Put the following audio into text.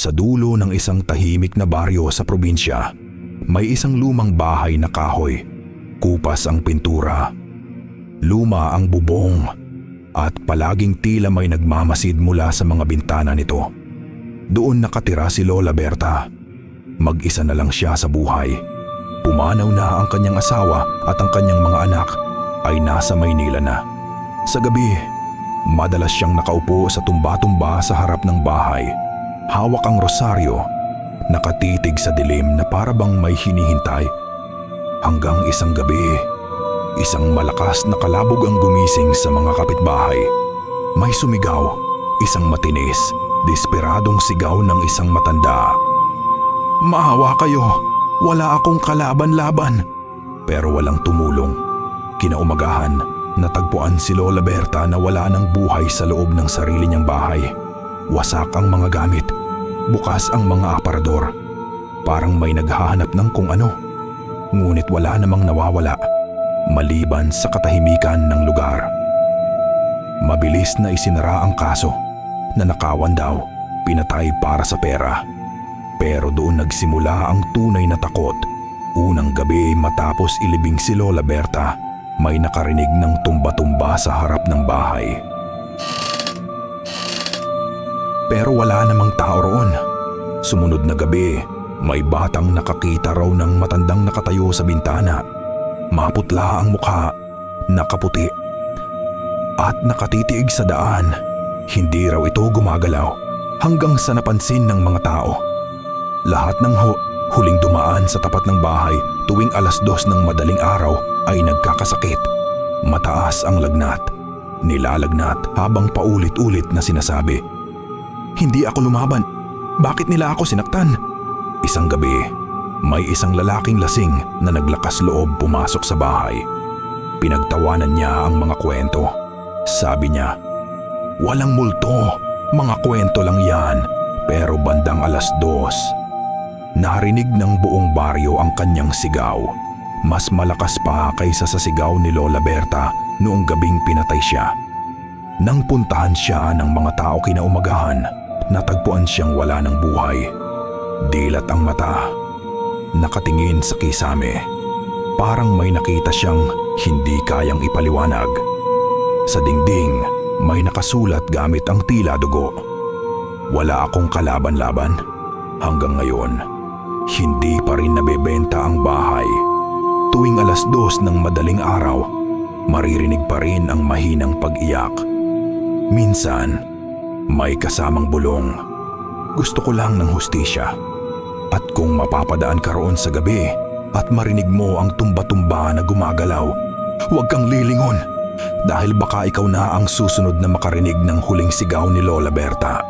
Sa dulo ng isang tahimik na baryo sa probinsya, may isang lumang bahay na kahoy. Kupas ang pintura, luma ang bubong, at palaging tila may nagmamasid mula sa mga bintana nito. Doon nakatira si Lola Berta. Mag-isa na lang siya sa buhay. Pumanaw na ang kanyang asawa at ang kanyang mga anak ay nasa Maynila na. Sa gabi, madalas siyang nakaupo sa tumba-tumba sa harap ng bahay. Hawak ang rosaryo, nakatitig sa dilim na para bang may hinihintay. Hanggang isang gabi, isang malakas na kalabog ang gumising sa mga kapitbahay. May sumigaw, isang matinis, desperadong sigaw ng isang matanda. "Maawa kayo, wala akong kalaban-laban." Pero walang tumulong. Kinaumagahan, natagpuan si Lola Berta na wala ng buhay sa loob ng sarili niyang bahay. Wasak ang mga gamit, bukas ang mga aparador. Parang may naghahanap ng kung ano. Ngunit wala namang nawawala, maliban sa katahimikan ng lugar. Mabilis na isinara ang kaso. Nanakawan daw, pinatay para sa pera. Pero doon nagsimula ang tunay na takot. Unang gabi matapos ilibing si Lola Berta, may nakarinig ng tumba-tumba sa harap ng bahay. Pero wala namang tao roon. Sumunod na gabi, may batang nakakita raw ng matandang nakatayo sa bintana. Maputla ang mukha, nakaputi, at nakatitiig sa daan. Hindi raw ito gumagalaw hanggang sa napansin ng mga tao. Lahat ng huling dumaan sa tapat ng bahay tuwing 2:00 ng madaling araw ay nagkakasakit. Mataas ang lagnat, nilalagnat habang paulit-ulit na sinasabi, "Hindi ako lumaban. Bakit nila ako sinaktan?" Isang gabi, may isang lalaking lasing na naglakas loob pumasok sa bahay. Pinagtawanan niya ang mga kwento. Sabi niya, "Walang multo, mga kwento lang yan." Pero bandang 2:00, narinig ng buong baryo ang kanyang sigaw. Mas malakas pa kaysa sa sigaw ni Lola Berta noong gabing pinatay siya. Nang puntahan siya ng mga tao kinaumagahan, natagpuan siyang wala ng buhay. Dilat ang mata, nakatingin sa kisame. Parang may nakita siyang hindi kayang ipaliwanag. Sa dingding, may nakasulat gamit ang tila dugo, "Wala akong kalaban-laban." Hanggang ngayon, hindi pa rin nabebenta ang bahay. Tuwing 2:00 ng madaling araw, maririnig pa rin ang mahinang pag-iyak. Minsan, may kasamang bulong, "Gusto ko lang ng hustisya." At kung mapapadaan ka roon sa gabi at marinig mo ang tumba-tumba na gumagalaw, huwag kang lilingon dahil baka ikaw na ang susunod na makarinig ng huling sigaw ni Lola Berta.